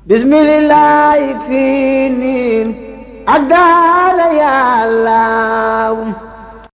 bismillahi fii niin ak daara yàllaaw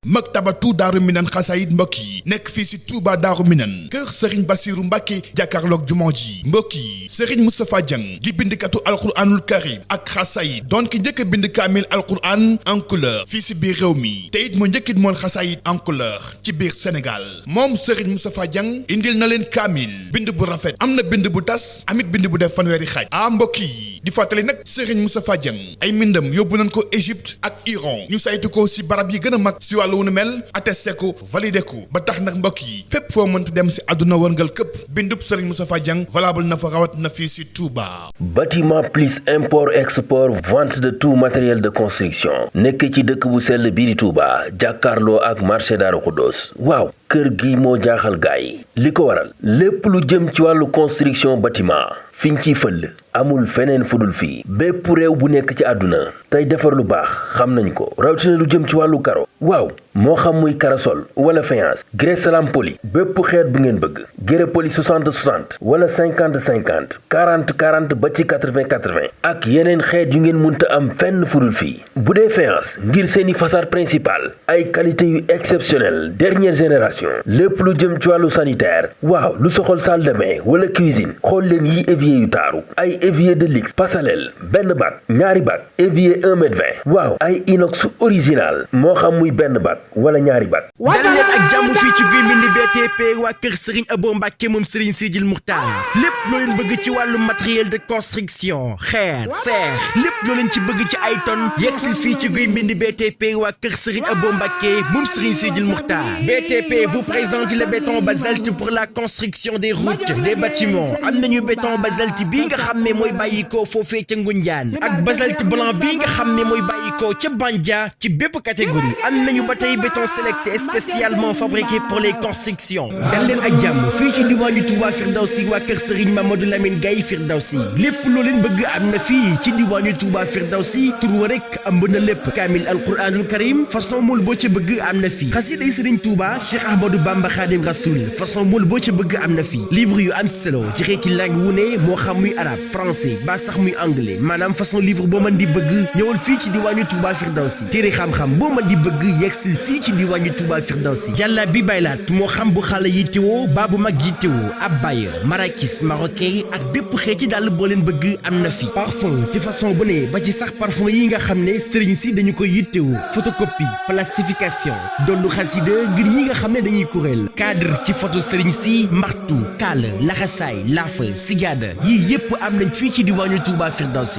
maktabatu daaru minan xasaayid mbokk yi nekk fii si Touba daaru minan kër Serigne Bassirou Mbacké jàkkaarloog jumaa ji mbokk yi Serigne Moustapha Dieng di bindikatu alquranul karim ak xasaayid doon ki njëkk a bind kaamil alquran en couleur fii si biir réew mi te it moo njëkkit moon xasaayid en couleur ci biir Sénégal moom Serigne Moustapha Dieng indil na leen kaamil bind bu rafet am na bind bu tas amit bind bu def fanweeri xaaj mbokk yi di fàttali nag Serigne Moustapha Dieng ay mbindam yóbbu nañ ko Égypte ak Iran ñu saytu ko si barab yi gën a mag si wàllu wu nu mel attesté ko validé ko ba tax nag mbokk yi fépp foo mënta dem si àdduna wërngal këpp bindub Serigne Moustapha Dieng valable na fa rawat na fii si Touba. Bâtiment plus import export vente de tout matériel de construction nekk ci dëkk bu sell bii di Touba jàkkaarloo ak marché Darou Khoudoss waaw kër gi moo jaaxal gaay li ko waral lépp lu jëm ci wàllu construction bâtiment fiñ ciy fël amul feneen fudul fii bépp réew bu nekk ci àdduna tey defar lu baax xam nañ ko rawatina lu jëm ci wàllu karo waaw moo xam muy karasol wala faïence grès salam poli bépp xeet bu ngeen bëgg grès poli 60 60 wala 50 50 40 40 ba ci 80 80 ak yeneen xeet yu ngeen munta am fenn fudul fii bu dee faïence ngir seeni façade principale ay qualité yu exceptionnelle dernière génération lépp lu jëm ci wàllu sanitaire waaw lu soxal salle de bain wala cuisine xool leen yi évier yu taaru ay évier de luxe passerelle benn bac ñaari bac évier 1 mètre 20 waaw ay inox original moo xam muy benn bac wala ñaari bac dal leen ak jàmm fii ci Guy Mbind BTP waa kër Serigne Abo Mbacké moom Serigne Sidil Muxtaar lépp loo leen bëgg ci wàllu matériel de construction xeer fer lépp loo leen ci bëgg ci ay tonnes yegsil fii ci Guy Mbind BTP waa kër Serigne Abo Mbacké moom Serigne Sidil Muxtaar BTP vous présente le béton basalte pour la construction des routes des bâtiments am nañu béton basalte bii nga xam ne mooy bàyyikoo foofee ca Ngunjaan ak basalte blanc bii nga xam ne mooy bàyyikoo ca Bandia ci bépp catégorie am nañu ba tey béton sélecté spécialement fabriqué pour les constructions dal leen ak jàmm fii ci diwaanu Touba Firdawsi waa kër Serigne Mamadou Lamine Gaye Firdawsi lépp loo leen bëgg am na fii ci diwaanu Touba Firdawsi tur wa rek ëmb na lépp kaamil alquranul karim façon mool boo ca bëgg am na fii xasiday Serigne Touba Cheikh Ahmadou Bamba Khadim Rasoul façon mool boo ca bëgg am na fii livre yu am solo ci xeeti langue wu ne moo xam muy arabe français ba sax muy anglais maanaam façon livre boo mën di bëgg ñëwal fii ci diwaanu Touba Firdawsi téere xam-xam boo mën di bëgg yegsil fii ci diwaanu Touba Firdawsi jàlla bi baylaat moo xam bu xale yittewoo baa bu mag yittewoo abaya marakis marocain ak bépp xeeti dàll boo leen bëgg am na fi parfum ci façon bu ne ba ci sax parfum yi nga xam ne sëriñ si dañu koy yittewoo photocopie plastification dollu xasida ngir ñi nga xam ne dañuy kuréel cadre ci photo sëriñ si martu kaal laxasaay laafa sigaada yii yépp am nañ fii ci diwaanu Touba Firdawsi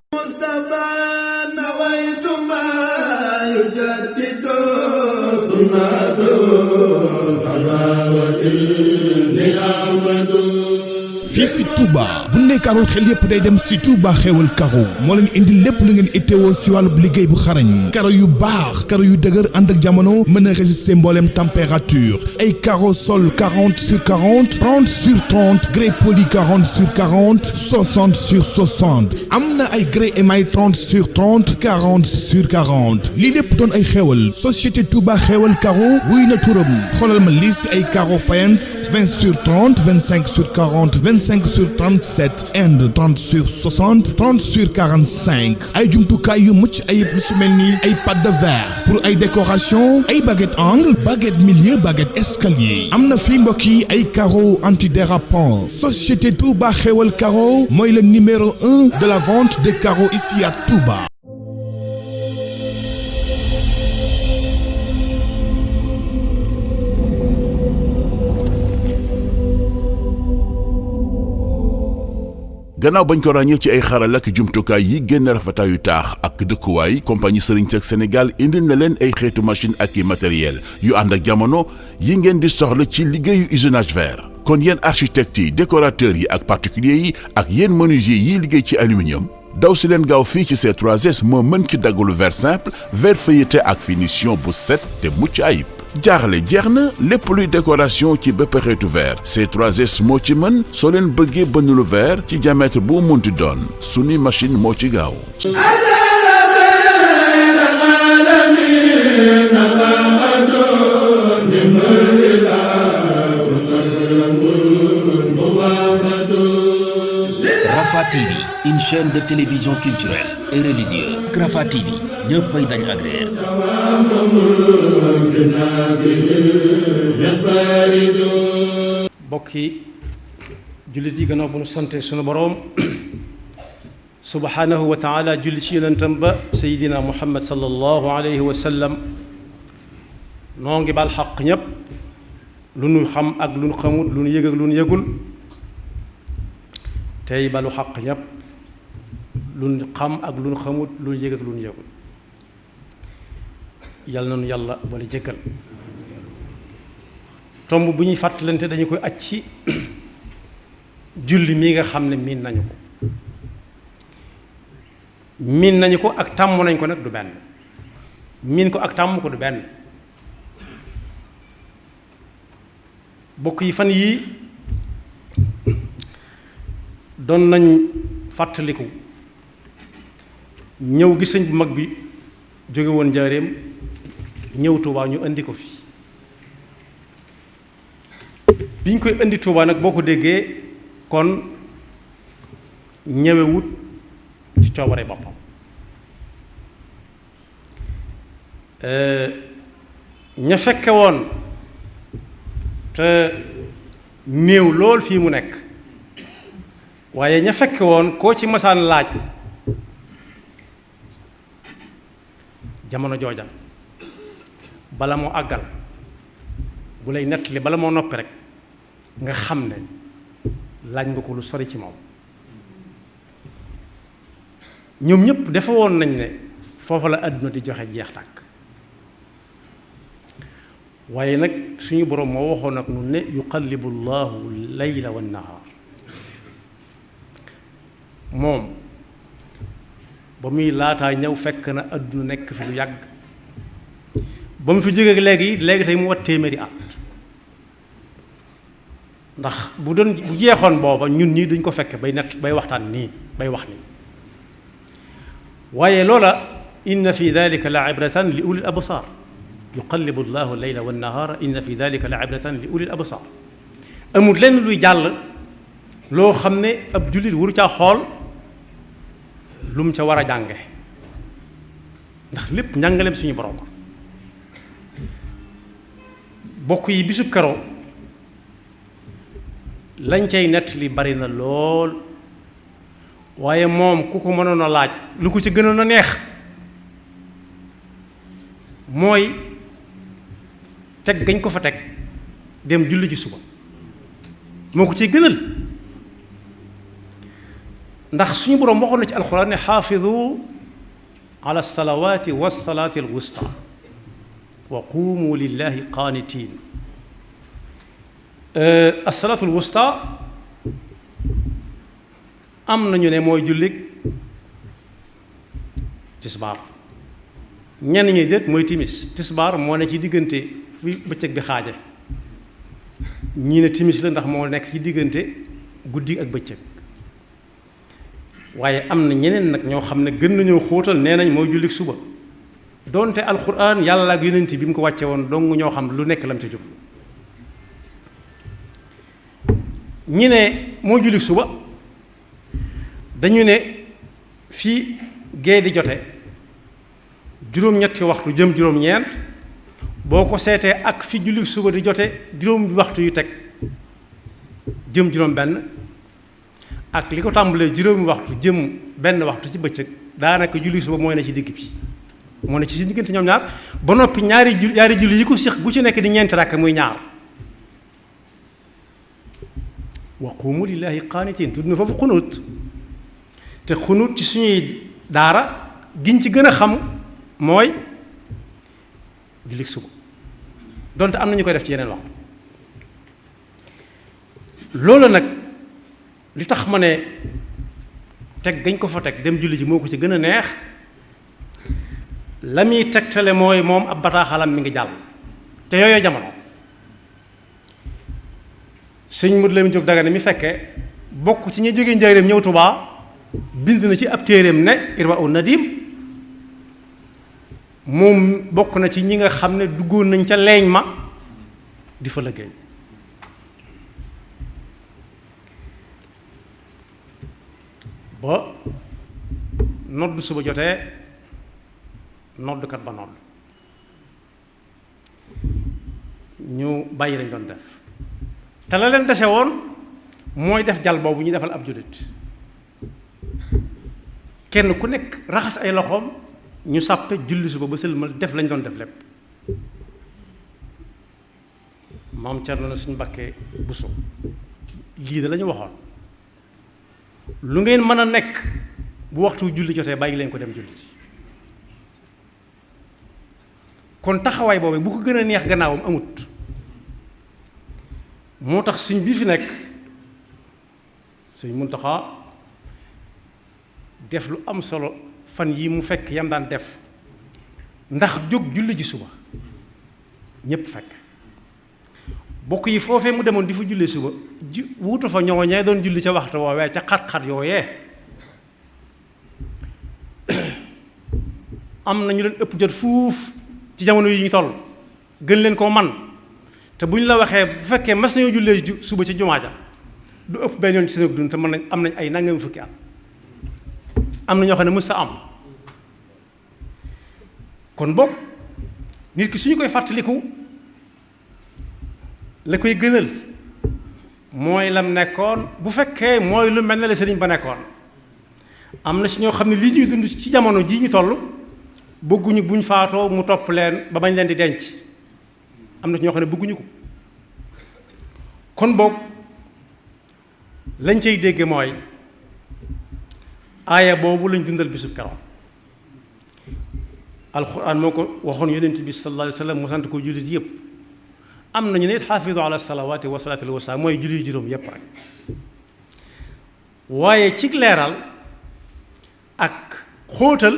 fii si Touba bu ne karo xel yépp day dem si Touba xewal karo moo leen indi lépp lu ngeen itteewoo si wàllu liggéey bu xarañ karo yu baax karo yu dëgër ànd ak jamono mën a résister mbooleem température ay karo sol 40 sur 40 30 sur 30 grès poli 40 sur 40 60 sur 60 am na ay grès émail 30 sur 30 40 sur 40 lii lépp doon ay xewal société Touba xewal karo wuy na turam xoolal ma lii si ay karo faïence 20 sur 30 25 sur 40 25 sur 37 Inde 30 sur 60 30 sur 45 ay jumtukaay yu mucc ayib su mel ni ay pâte de verre pour ay décoration ay baguette angle baguette milieu baguette escalier am na fii mbokk yi ay carreaux antidérapants société Touba xewal carreau mooy le numéro 1 de la vente des carreaux ici à Touba. gannaaw bañ ko ràññee ci ay xaral ak jumtukaay yi génn rafetaayu taax ak dëkkuwaay compagnie Serigne Seck Sénégal indil na leen ay xeetu machine ak i matériel yu ànd ak jamono yi ngeen di soxla ci liggéeyu usinage verre. kon yéen architectes yi décorateurs yi ak particuliers yi ak yéen menuisier yi liggéey ci aluminium daw si leen gaaw fii ci C3S moo mën ci daggalu verre simple verre feuilleté ak finition bu set te mucc ayib. jaaxle jeex na lépp luy décoration ci bépp xeetu verre C3S moo ci mën soo leen bëggee bënn lu verre ci diamètre bu munti doon suñu machine moo ci gaaw. Rafah TV, une chaîne de télévision culturelle et religieuse. Rafah TV ñëppay dañ agréer. bokki jullit yi gannaaw bu nu sante sunu boroom subhanahu wa taala julli ci yonentam ba sayidina muhammad sallallahu alayhi wa sallam noo ngi bal xaq ñépp lu nu xam ak lu nu xamut lu nu yëg ak lu nu yëgul tey balu xaq ñépp lu nu xam ak lu nu xamut lu nu yëg ak lu nu yëgul yàlla na nu yàlla boole jéggal tomb bu ñuy fàttalante dañu koy aj ci julli mi nga xam ne miin nañu ko ak tàmm nañ ko nag du benn miin ko ak tàmm ko du benn bokk yi fan yii doon nañ fàttaliku ñëw gi sëñ bu mag bi jóge woon njaareem ñëw Tuubaa ñu indi ko fi bi ñu koy indi Tuubaa nag boo ko déggee kon ñëwewut ci coobare boppam ña fekke woon te néew lool fii mu nekk waaye ña fekke woon koo ci masaan laaj jamono jooja bala moo àggal bu lay nettali bala moo noppi rek nga xam ne laaj nga ko lu sori ci moom ñoom ñëpp dafa woon nañ ne foofa la àdduna di joxe jeex tàkk waaye nag suñu boroom moo waxoon ak nun ne yuqallibu llahu layla wan nahaar moom ba muy laataa ñëw fekk na àdduna nekk fi lu yàgg ba mu fi jógee léegi tey mu wat téeméeri at ndax bu jeexoon booba ñun ñii duñ ko fekk bay nett bay waxtaan nii bay wax nii waaye loola inna fi dalika la ibratan li ulil absar yuqallibu llahu leyla wannahaara inna fi dalika la ibratan li ulil absar amul lenn luy jàll loo xam ne ab jullit waru caa xool lu mu ca war a jànge ndax lépp njàngaleem suñu borom bokk yi bisub kero lañ cay nett li bari na lool waaye moom ku ko mënoon a laaj lu ko ci gënoon a neex mooy teg gañ ko fa teg dem julli ci suba moo ko ciy gënal ndax suñu boroom waxoon na ci alxuraan ne xaafidu ala salawaati wa salaati al wusta wa quumu lillahi qaanitiin assalaatul wusta am nañu ne mooy jullig tisbaar ñenn ñi déet mooy timis tisbaar moo ne ci diggante fi bëccëg bi xaaje ñii ne timis la ndax moo nekk ci diggante guddi ak bëccëg waaye am na ñeneen nag ñoo xam ne gën nañoo xóotal nee nañ mooy jullig suba doonte alquran yàlla ak yonent bi mu ko wàcce woon dong ñoo xam lu nekk lam ca jublu ñi ne moo julli suba dañu ne fii gee di jote juróom-ñetti waxtu jëm juróom-ñeent boo ko seetee ak fi julli suba di jote juróom waxtu yu teg jëm juróom-benn ak li ko tàmbalee juróomi waxtu jëm benn waxtu ci bëccëg daanaka julli suba mooy ne ci digg bi moo ne ci diggante ñoom ñaar ba noppi ñaari julli yi ko séq gu ci nekk di ñeenti rakk muy ñaar wa quumu lillahi qaanitiin tudd na foofu xunut te xunut ci suñuy daara giñ ci gën a xam mooy julli suba donte am na ñu koy def ci yeneen waxtu loolu nag li tax ma ne teg gañ ko fa teg dem julli ji moo ko ci gën a neex la muy tegtale mooy moom ab bataaxalam mi ngi jàll te yooyu jamono sëñ Modou Lamine Diop Dagana mi fekke bokk ci ñi jógee njaareem ñëw Tuubaa bind na ci ab téeréem ne Irwa Nadim moom bokk na ci ñi nga xam ne duggoon nañ ca leeñ ma di fa liggéey ba nodd suba jotee noddkat ba nodd ñu bàyyi lañ doon def te la leen dese woon mooy def jal boobu ñu defal ab jullit kenn ku nekk raxas ay loxoom ñu sàppe julli suba ba sëlmal def lañ doon def lépp maam Cerno na suñu Mbàkke Buso lii da la ñu waxoon lu ngeen mën a nekk bu waxtu julli jotee bàyyi leen ko dem julli ci kon taxawaay boobu bu ko gën a neex gannaawam amut moo tax suñ bi fi nekk Sëñ Muntaxa def lu am solo fan yi mu fekk yam daan def ndax jóg julli ji suba ñépp fekk bokk yi foofee mu demoon di fa julli suba wuutu fa ñoo ñee doon julli ca waxtu woowee ca xat-xat yooyee am na ñu leen ëpp jot fuuf ci jamono yi ñu toll gën leen koo man te bu ñu la waxee bu fekkee mas nañoo jullee suba ci jumaa ja du ëpp benn yoon ci seen dund te mën nañ am nañ ay nangami fukki at am na ñoo xam ne mës sa am kon boog nit ki suñu koy fàttaliku la koy gënal mooy lam nekkoon bu fekkee mooy lu mel ne la sëriñ ba nekkoon am na si ñoo xam ne lii ñuy dund ci jamono jii ñu toll bëgguñu buñ faatoo mu topp leen ba bañ leen di denc am na si ñoo xam ne bëgguñu ko kon boog lañ cay dégge mooy aaya boobu lañ dundal bisub keroog alxuraan moo ko waxoon yonent bi sallallahu alayhi wa sallam mu sant ko jullit yëpp am nañu ne it xaafidu ala salawaati wa salaatil wusta mooy julli juróom yëpp rek waaye ci leeral ak xóotal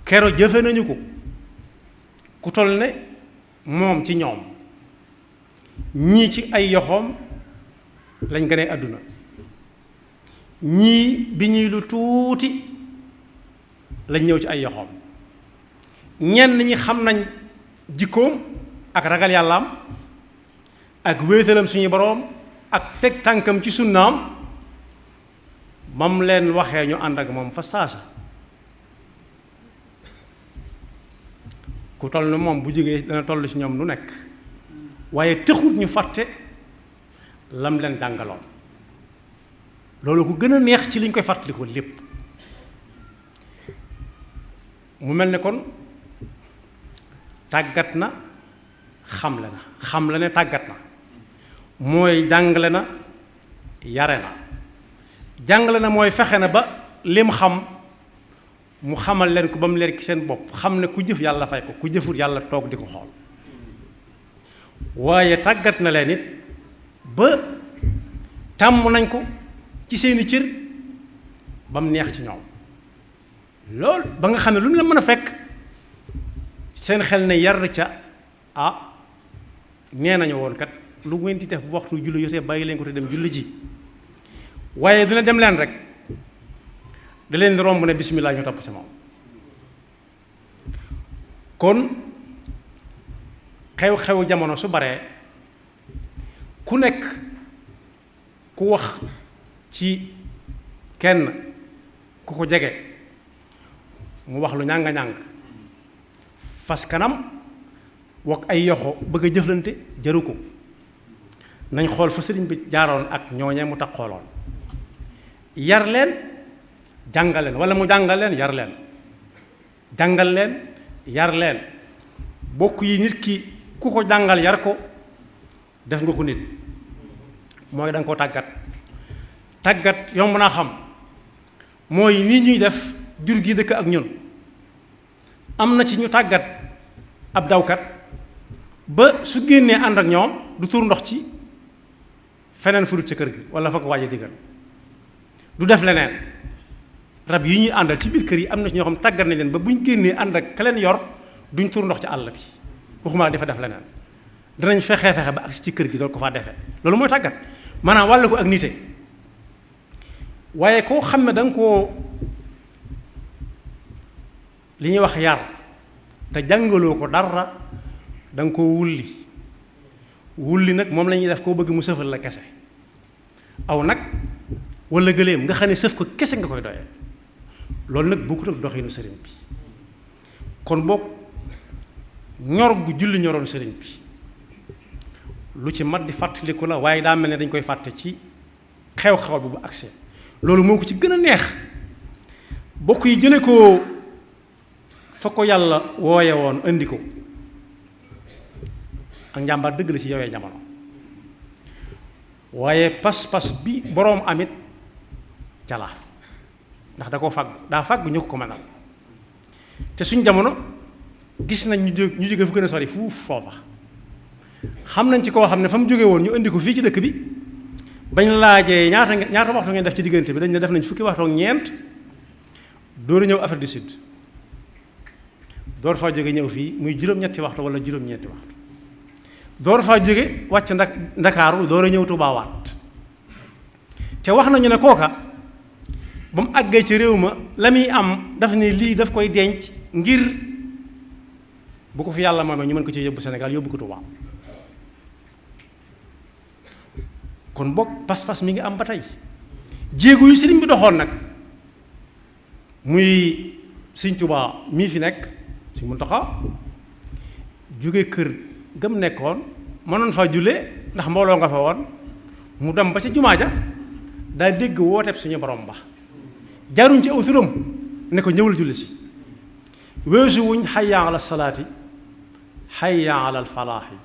kero jëfe nañu ko ku toll ne moom ci ñoom ñii ci ay yoxoom lañ gënee àdduna ñii bi ñuy lu tuuti lañ ñëw ci ay yoxoom ñenn ñi xam nañ jikkoom ak ragal yàllaam ak wéetalam suñu boroom ak teg tànkam ci sunnaam bam leen waxee ñu ànd ak moom fa saasa ku toll ne moom bu jógee dana toll ci ñoom lu nekk waaye taxut ñu fàtte lam leen jàngaloon loolu ko gën a neex ci liñ koy fàttalikoo lépp mu mel ne kon tàggat na xamle ne tàggat na mooy jàngale na yare na jàngale na mooy fexe na ba lim xam mu xamal leen ko ba mu leer ci seen bopp xam ne ku jëf yàlla fay ko ku jëfut yàlla toog di ko xool waaye tàggat na leen it ba tàmm nañ ko ci seeni cër ba mu neex ci ñoom loolu ba nga xam ne lu mu la mën a fekk seen xel ne yar ca nee nañu woon kat lu ngeen di def bu waxtu julli yotee bàyyi leen ko te dem julli ji waaye dina dem leen rek da leen di romb ne bismillah ñu topp ca moom kon xew-xew jamono su baree ku nekk ku wax ci kenn ku ko jege mu wax lu ñàng-ñàng fas kanam wax ay yoxo bëgg a jëflante jaru ko nañ xool fa sëriñ bi jaaroon ak ñooñee mu tax xooloon yar leen jàngal leen wala mu jàngal leen yar leen jàngal leen yar leen bokk yi nit ki ku ko jàngal yar ko def nga ko nit mooy da nga ko tàggat yomb naa xam mooy nii ñuy def jur gi dëkk ak ñun am na ci ñu tàggat ab dawkat ba su génnee ànd ak ñoom du tuur ndox ci feneen furut ca kër gi wala fa ko waaje digal du def leneen rab yi ñuy àndal ci biir kër yi am na ci ñoo xam tàggat nañ leen ba bu ñu génnee ànd ak ka leen yor duñ tuur ndox ci àll bi waxuma dafa def leneen danañ fexe ba ak ci kër gi doon ko faa defee loolu mooy tàggat maanaam wàll ko ak nite waaye koo xam ne da nga koo li ñuy wax yar te jàngaloo ko dara da nga koo wulli nag moom la ñuy def koo bëgg mu sëfal la kese aw nag wala gëléem nga xam ne sëf ko kese nga koy doyee loolu nag bokkut ak doxinu sëriñ bi kon boog ñor gu julli ñoroon sëriñ bi lu ci mat di fàttaliku la waaye daa mel ne dañ koy fàtte ci xew-xew bi bu accès loolu moo ko ci gën a neex bokk yi jële ko fa ko yàlla wooye woon indi ko ak njàmbaar dëgg la ci yowee jamono waaye pas-pas bi boroom amit cala ndax da koo fàggu daa fàggu ñu ko mënal te suñ jamono gis nañ ñu jóge fu gën a sori fuuf foofa xam nañ ci koo xam ne fa mu jóge woon ñu indi ko fii ci dëkk bi bañ laajee ñaata waxtu ngeen def ci diggante bi dañ ne def nañ fukki waxtu ak ñeent door a ñëw Afrique du Sud door faa jóge ñëw fii muy juróom-ñetti waxtu wala juróom-ñeenti waxtu door faa jóge wàcc Ndakaaru door a ñëw Tubaawaat te wax nañu ne kooka ba mu àggee ci réew ma la muy am daf ne lii daf koy denc ngir bu ko fi yàlla moomee ñu mën ko ci yóbbu Sénégal yóbbu ko Tuubaa kon bokk pas-pas mi ngi am ba tey jéego yu sëriñ bi doxoon nag muy sëriñ Tuubaa mii fi nekk Sëriñ Muntaxa jóge kër gëm nekkoon mënoon faa jullee ndax mbooloo nga fa woon mu dem ba ca jumaa ja daa dégg wooteeb suñu borom ba jaaruñ ci aw turam ne ko ñëwal julli si weesu wuñ hayya ala salaati hayya ala al falaahi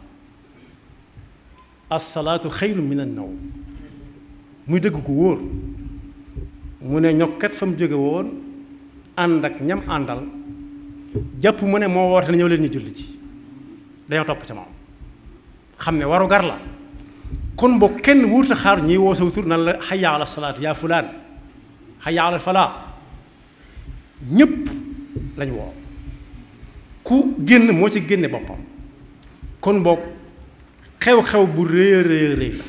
as-salaatu xayrun min an-nawm muy dëgg ko wóor mu ne ñokkat fa mu jóge woon ànd ak ñam àndal jàpp mu ne moo woote ne ñëw leen ñu julli ci dañoo topp ca moom xam ne waru gar la kon boo kenn wuurta xaar ñiy woo saw tur nan la hayya ala salaat yaa fulaan hayya ala falaa ñépp lañ woo ku génn moo ci génne boppam kon boog xew-xew bu rëy a rëy la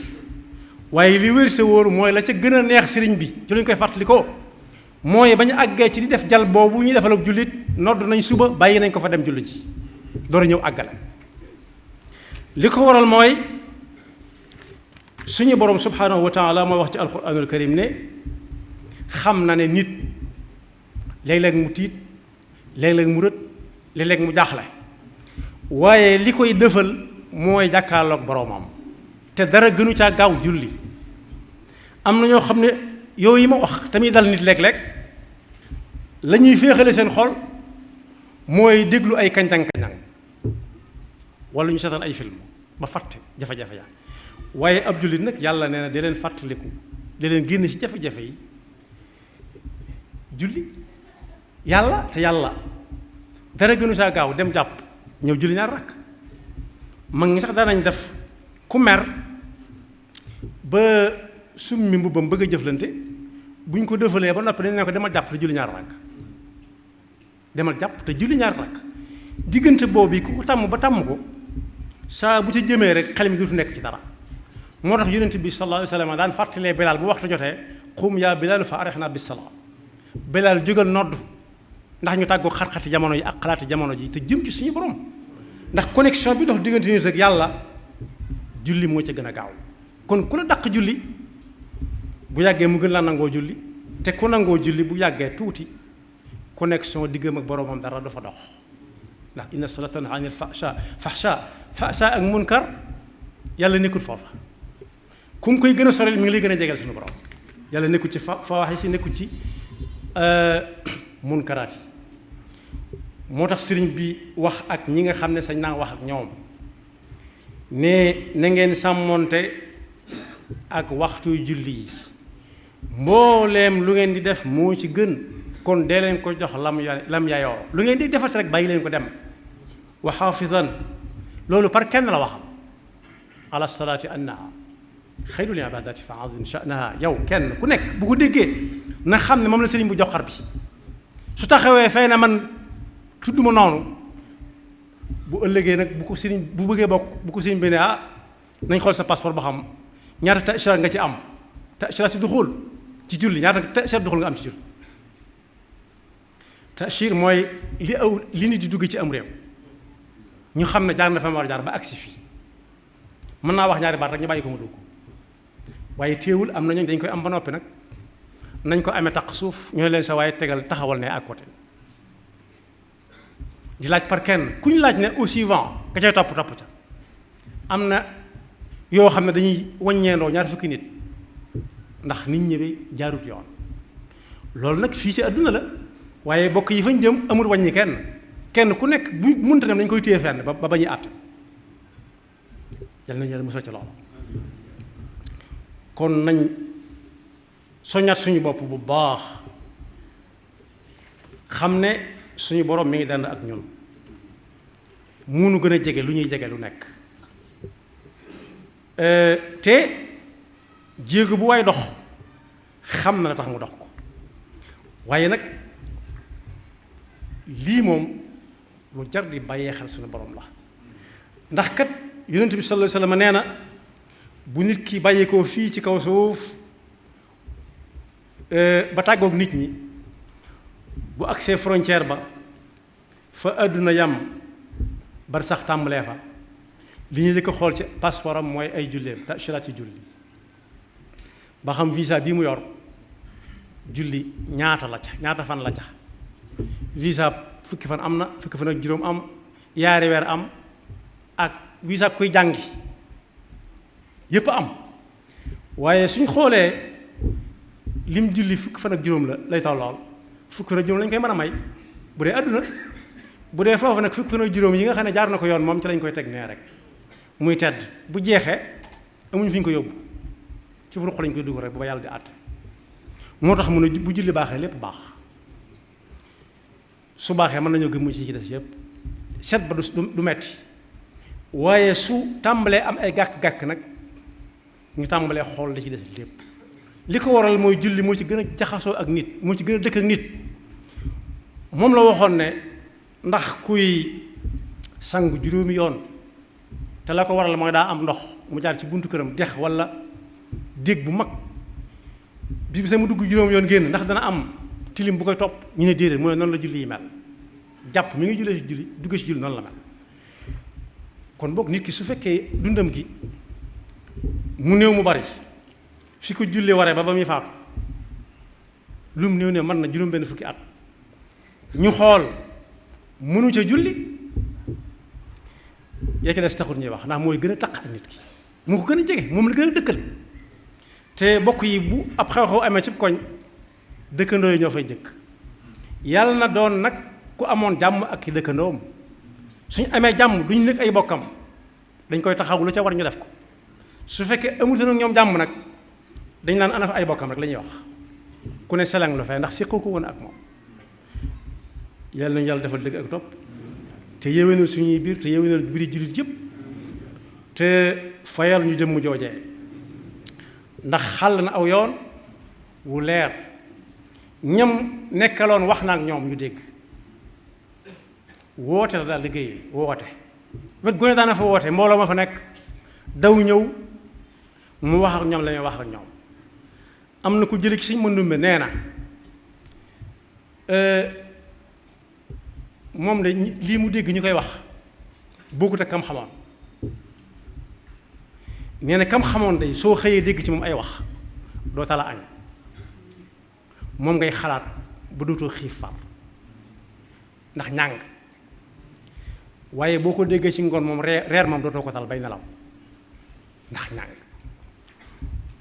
waaye li wér te wóor mooy la ca gën a neex sëriñ bi ci lu ñu koy fàttalikoo mooy ba ñu àggee ci di def jal boobu ñuy defal ak jullit nodd nañ suba bàyyi nañ ko fa dem julli ci door a ñëw àggale li ko waral mooy suñu borom subhanahu wa taala mooy wax ci alquranul karim ne xam na ne nit léeg-léeg mu tiit léeg-léeg mu rët léeg-léeg mu jaaxle waaye li koy dëfal mooy jàkkaarloog boroomam te dara gënu caa gaaw julli am na ñoo xam ne yooyu ma wax tamit dal nit léeg-léeg la ñuy féexale seen xol mooy déglu ay kañtang-kañtang wala ñu seetaan ay film ba fàtte jafe-jafe ya waaye ab jullit nag yàlla nee na di leen fàttaliku di leen génn ci jafe-jafe yi julli yàlla te yàlla dara gënu saa gaaw dem jàpp ñëw julli ñaar rakk mag ñi sax danañ def ku mer ba summi mbubbam bëgg a jëflante buñ ko defalee ba noppi dañ ne ko demal jàpp te julli ñaar rakk demal jàpp te julli ñaar rakk diggante boobu yi ku ko tàmm ba tàmm ko saa bu ca jëmee rek xel mi dootu nekk ci dara moo tax yonent bi sallallahu alayhi wa sallam daan fàttalee Bilaal bu waxtu jotee xum yaa Bilaal fa arexna bis salaa Bilaal jógal nodd ndax ñu tàggoo xat-xati jamono yi ak xalaati jamono ji te jëm ci suñu borom ndax connexion bi dox diggante nit ak yàlla julli moo ca gën a gaaw kon ku la dàq julli bu yàggee mu gën la nangoo julli te ku nangoo julli bu yàggee tuuti connexion diggam ak boromam dara dafa dox ndax inna salata tanha anil fahsha ak munkar yàlla nekkul foofa ku mu koy gën a sorel mi ngi lay gën a jegeel suñu borom yàlla nekkul ci fawaaxis yi nekkul ci munkaraat yi moo tax sëriñ bi wax ak ñi nga xam ne sañ naa wax ak ñoom ne na ngeen sàmmoonte ak waxtu julli yi mbooleem lu ngeen di def moo ci gën kon dee leen ko jox lam yayoo lu ngeen di defat rek bàyyi leen ko dem wa xaafidan loolu par kenn la waxal ala salaati annaha xayrul ibadati fa azim sha'naha yow kenn ku nekk bu ko déggee na xam ne moom la sëriñ bu joxar bi su taxawee fay na man tudduma noonu bu ëllëgee nag bu ko sëriñ bu bëggee bokk bu ko sëriñ bi ne nañ xool sa passeport ba xam ñaata ta'shira nga ci am ta'shira si duxul ci julli ñaata ta'shira duxul nga am ci julli ta'shir mooy li nit di dugg ci am réew ñu xam ne jaar na fa ma war a jaar ba agsi fii mën naa wax ñaari baat rek ñu bàyyi ko mu dugg waaye téewul am na ñooñu dañ koy am ba noppi nag nañ ko amee taq suuf ñoo leen sa waaye tegal taxawal ne à côté di laaj par kenn ku ñu laaj ne au suivant ka cay topp ca am na yoo xam ne dañuy waññeendoo ñaar fukki nit ndax nit ñi bi jaarut yoon loolu nag fii ci àdduna la waaye bokk yi fañ jëm amul wàññi kenn ku nekk bu mënta dem dañ koy téye fenn ba bañuy àtt yal nañu yàlla musal ci loolu kon nañ soññaat suñu bopp bu baax xam ne suñu borom mi ngi dend ak ñun munu gën a jege lu ñuy jege lu nekk te jéego bu waay dox xam na la tax mu dox ko waaye nag lii moom lu jar di bàyyee xel suñu borom la ndax kat yonent bi sallallahu alayhi wasallam nee na bu nit ki bàyyeekoo fii ci kaw suuf ba tàggoog nit ñi bu agsee frontière ba fa àdduna yam bar sax tàmbalee fa li ñu di ko xool ci passeport am mooy ay julleem tashiraat ci julli ba xam visa bii mu yor julli ñaata la ca ñaata fan la ca visa fukki fan am na fukki fan ak juróom am yaari weer am ak visa kuy jàngi yépp am waaye suñ xoolee lim julli fukki fan ak juróom la lay tollool fukki fan ak juróom lañ koy mën a may bu dee àdduna bu dee foofu nag fukki fan ak juróom yi nga xam ne jaar na ko yoon moom ci lañ koy teg nee rek muy tedd bu jeexee amuñu fi ñu ko yóbbu ci ruq lañ koy dugg rek ba yàlla di àtte moo tax mu ne bu julli baaxee lépp baax su baaxee mën nañoo gëm ci des yëpp set ba du metti waaye su tàmbalee am ay gàkk-gàkk nag ñu tàmbalee xool li ci des lépp li ko waral mooy julli moo ci gën a jaxasoo ak nit moo ci gën a dëkk ak nit moom la waxoon ne ndax kuy sangu juróomi yoon te la ko waral mooy daa am ndox mu jaar ci buntu këram dex walla déeg bu mag bis bi sax mu dugg juróom yoon génn ndax dana am tilim bu koy topp ñu ne déedéet mooy noonu la julli yi mel jàpp mi ngi jullee ci julli dugg ci julli noonu la mel kon boog nit ki su fekkee dundam gi mu néew mu bari fi ko jullee waree ba muy faatu lu mu néew ne mën na juróom benn fukki at ñu xool mënu ca julli yaa ci des taxut ñuy wax ndax mooy gën a taq ak nit ki moo ko gën a jege moom la gën a dëkkal te bokk yi bu ab xew-xew amee ci koñ dëkkandoo yi ñoo fay jëkk yàlla na doon nag ku amoon jàmm ak ki dëkkandoom suñu amee jàmm duñu nekk ay bokkam dañ koy taxaw lu ca war ñu def ko su fekkee amutoon ak ñoom jàmm nag dañ naan ana fa ay bokkam rek la ñuy wax ku ne selang la fay ndax séqoo ko woon ak moom yàlla nañu yàlla defal dëgg ak topp te yéwénal suñuy biir te yéwénal biir jullit yëpp te fayal ñu jëmm joojee ndax xàll na aw yoon wu leer ñam nekkaloon wax na ak ñoom ñu dégg woote la daal liggéey woote wet gone daana fa woote mbooloo ma fa nekk daw ñëw mu wax ak ñoom la ñuy wax ak ñoom am na ku jële ci Sëñ Mandumbe nee na moom de lii mu dégg ñu koy wax bokkut ak kam xamoon nee na kam xamoon day soo xëyee dégg ci moom ay wax doo tala añ moom ngay xalaat ba dootoo xiif far ndax ñàng waaye boo ko déggee ci ngoon moom reer moom dootoo ko tal bay nelaw ndax ñàng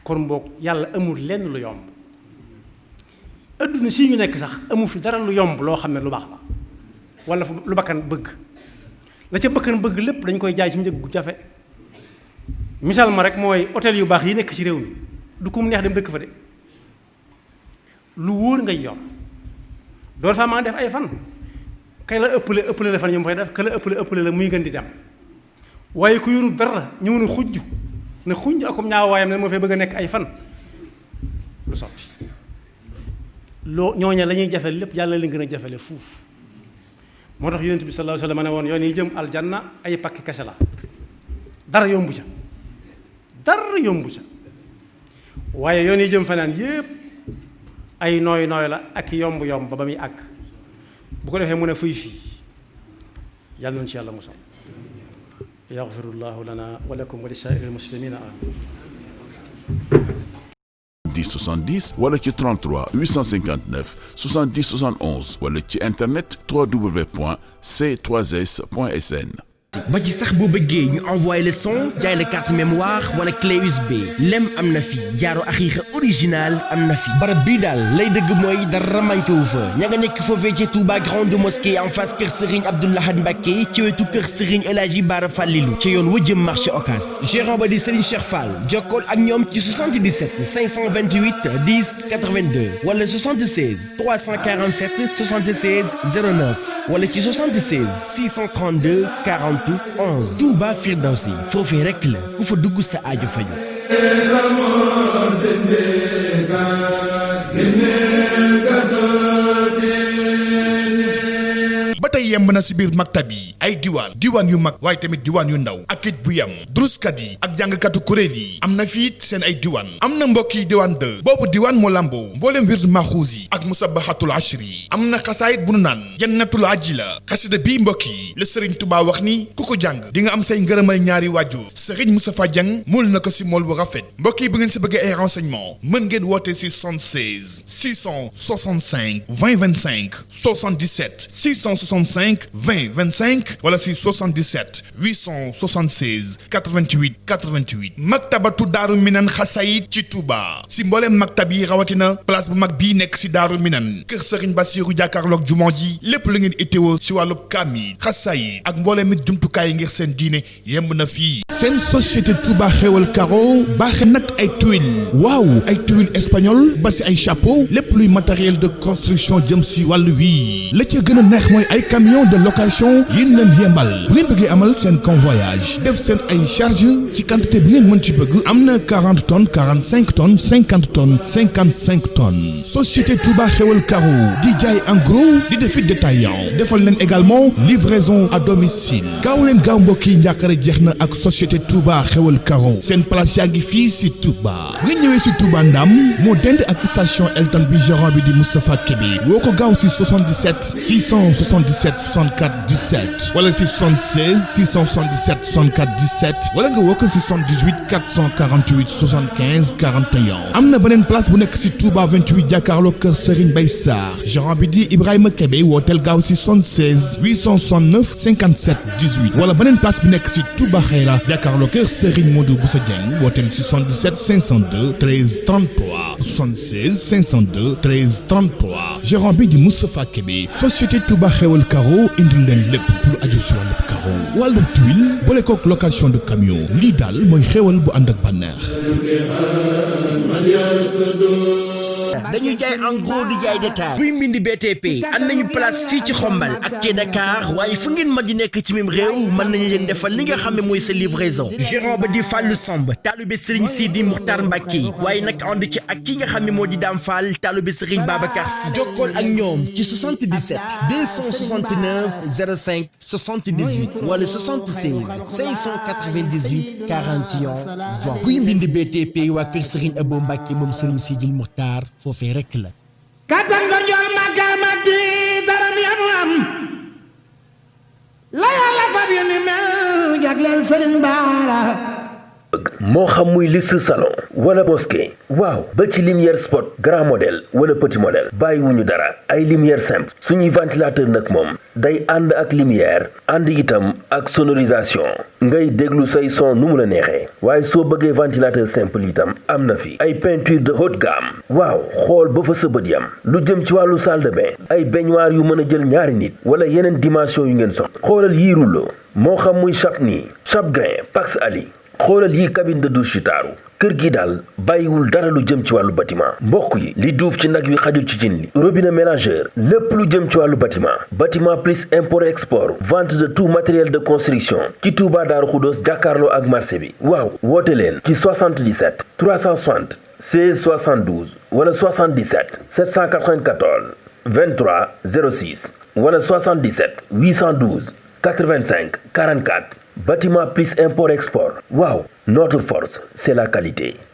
kon boog yàlla amul lenn lu yomb adduna si ñu nekk sax amul fi dara lu yomb loo xam ne lu baax la wala lu bakkan bëgg la ca bakkan bëgg lépp dañ koy jaay ci njëg gu jafe misaal ma rek mooy hôtel yu baax yi nekk ci réew mi du ko mu neex dem dëkk fa de lu wóor ngay yor dool fa maa def ay fan kay la ëppale la fan ñu fay def ka la ëppale la muy gën di dem waaye ku yorul dara ñëw na xujj ne xujj akum ñaaw waayam ne moo fay bëgg a nekk ay fan lu sotti loo ñooña la ñuy jafe lépp yàlla leen gën a jafele fuuf moo tax yonent bi sallallahu alayhi wa sallam ne woon yoon yi jëm aljanna ay pakki kese la dara yombu ca waaye yoon yi jëm fanaan yépp ay nooy la ak yomb ba muy àgg bu ko defee mu ne fuy fii yàlla noonu ci yàlla musal yaxfirullahu lana wa lakum wa li saa'iril muslimina amin 70 wala ci 33 859 70 71 wala ci internet www.c3s.sn. ba ci sax boo bëggee ñu envoyé le son jaay la carte mémoire wala clé USB lem am na fi jaaro axiixa original am na fi barab bii daal lay dëgg mooy dara manqué wu fa ña nga nekk foofee ci Touba grande mosquée en face kër Serigne Abdou Lahad Mbacké ci wetu kër Serigne El Hadji Bara Fallilou ci yoon wa jëm marché Ocass gérant ba di Serigne Cheikh Fall jokkool ak ñoom ci 77 528 10 82 wala 76 347 76 09 wala ci 76 632 40 11 Touba Firdawsi foofee rek la ku fa dugg sa aajo faju. ba tey yemb na si biir maktab yi ay diwaan yu mag waaye tamit diwaan yu ndaw ak it bu yem druskat yi ak jàngkatu kuréel yi am na fiit seen ay diwaan am na mbokk yi diwaan 2 boobu diwaan moo lamboo mbooleem wird maxuus yi ak musabahatul ashri am na xasaayit bu nu naan jannatul ajila xasida bii mbokk yi la Serigne Touba wax ni ku ko jàng di nga am say ngërëmal ñaari waajur Serigne Moustapha Dieng mool na ko si mool bu rafet mbokk yi bu ngeen si bëggee ay renseignement mën ngeen woote si 76 665 20 25 77 665 20 25 wala si 77 876 88 88 maktabatu Daaru Minan xasayit ci Touba si mbooleem maktab yi rawatina place bu mag bii nekk si Daaru Minan kër Serigne Bassirou jàkkaarloog jumaa ji lépp lu ngeen itteewoo si wàllub kaamil xasayit ak mbooleem it jumtukaay ngir seen diine yemb na fii. seen société Touba xewal caro baaxe nag ay tuile waaw ay tuile espagnol ba si ay chapeau lépp luy matériel de construction jëm si wàllu wii la ca gën a neex mooy ay camion de location yin leen yembal bu ngeen bëggee amal seen convoyage def seen ay charge ci quantité bi ngeen mën ci bëgg am na 40 tonnes 45 tonnes 50 tonnes 55 tonnes société Touba xewal caro di jaay en gros di defit détaillant defal leen également livraison à domicile gaaw leen gaaw mbokk yi njàqare jeex na ak société Touba xewal caro seen place yaa ngi fii si Touba bu ngeen ñëwee si Touba Ndam moo dend ak station Elton bi gérant bi di Moustapha Kébé woo ko gaaw si 77 677 64 17 wala si 76 677 64 17 wala nga woo ko si 78 448 75 41 am na beneen place bu nekk si Touba 28 jàkkaarloo kër Serigne Bay Sarr gérant bi di Ibrahima Kébé wooteel gaaw si 76 869 57 18 wala beneen place bi nekk si Touba Xayra jàkkaarloo kër Serigne Modou Boussa Dieng wooteel si 77 502 13 33 76 502 13 33 gérant bi di Moustapha Kébé société Touba xewal caro indil leen lépp pour aju si wàllu caro wàllu tuile boole kook location de camion lii daal mooy xewal bu ànd ak bànneex. dañuy jaay en gros di jaay détail kuy mbindi BTP am nañu place fii ci Xombal ak ci Dakar waaye fu ngeen mën di nekk ci même réew mën nañu leen defal li nga xam ne mooy sa livraison gérant ba di Fallou Samb taalibe Serigne Sidi Muxtaar Mbàkke waaye nag ànd ci ak ki nga xam ne moo di Dame Fall taalibe Serigne Babacar Sy jokkool ak ñoom ci 77 269 05 78 wala 76 598 41 20 kuy mbindi BTP waa kër Serigne Abo Mbàkke moom Serigne Sidi Muxtaar foofee rek la kattan ko jox makaamati daram yamu am la yàlla fab yu ni mel jagleel Sëriñ Baara moo xam muy liste salon wala mosquée waaw ba ci lumière spot grand modèle wala petit modèle bàyyiwuñu dara ay lumière simple suñuy ventilateur nag moom day ànd ak lumière ànd itam ak sonorisation ngay déglu say son nu mu la neexee waaye soo bëggee ventilateur simple itam am na fi ay peinture de haute gamme waaw xool ba fa sa bët yam lu jëm ci wàllu salle de bain ay baignoire yu mën a jël ñaari nit wala yeneen dimension yu ngeen soxla xoolal yii rouleau moo xam muy Chapni Chape Grain Pax Ali xoolal yi cabine de douche yu taaru kër gi daal bàyyiwul dara lu jëm ci wàllu bâtiment mbokk yi li duuf ci nag wi xajul ci cin li robinet mélangeur lépp lu jëm ci wàllu bâtiment plus import export vente de tout matériel de construction ci Touba Daaru Xudoos jàkkaarloo ak marché bi waaw woote leen ci 77 360 16 72 wala 77 794 23 06 wala 77 812 85 44 bâtiment plus import export waaw notre force c'est la qualité.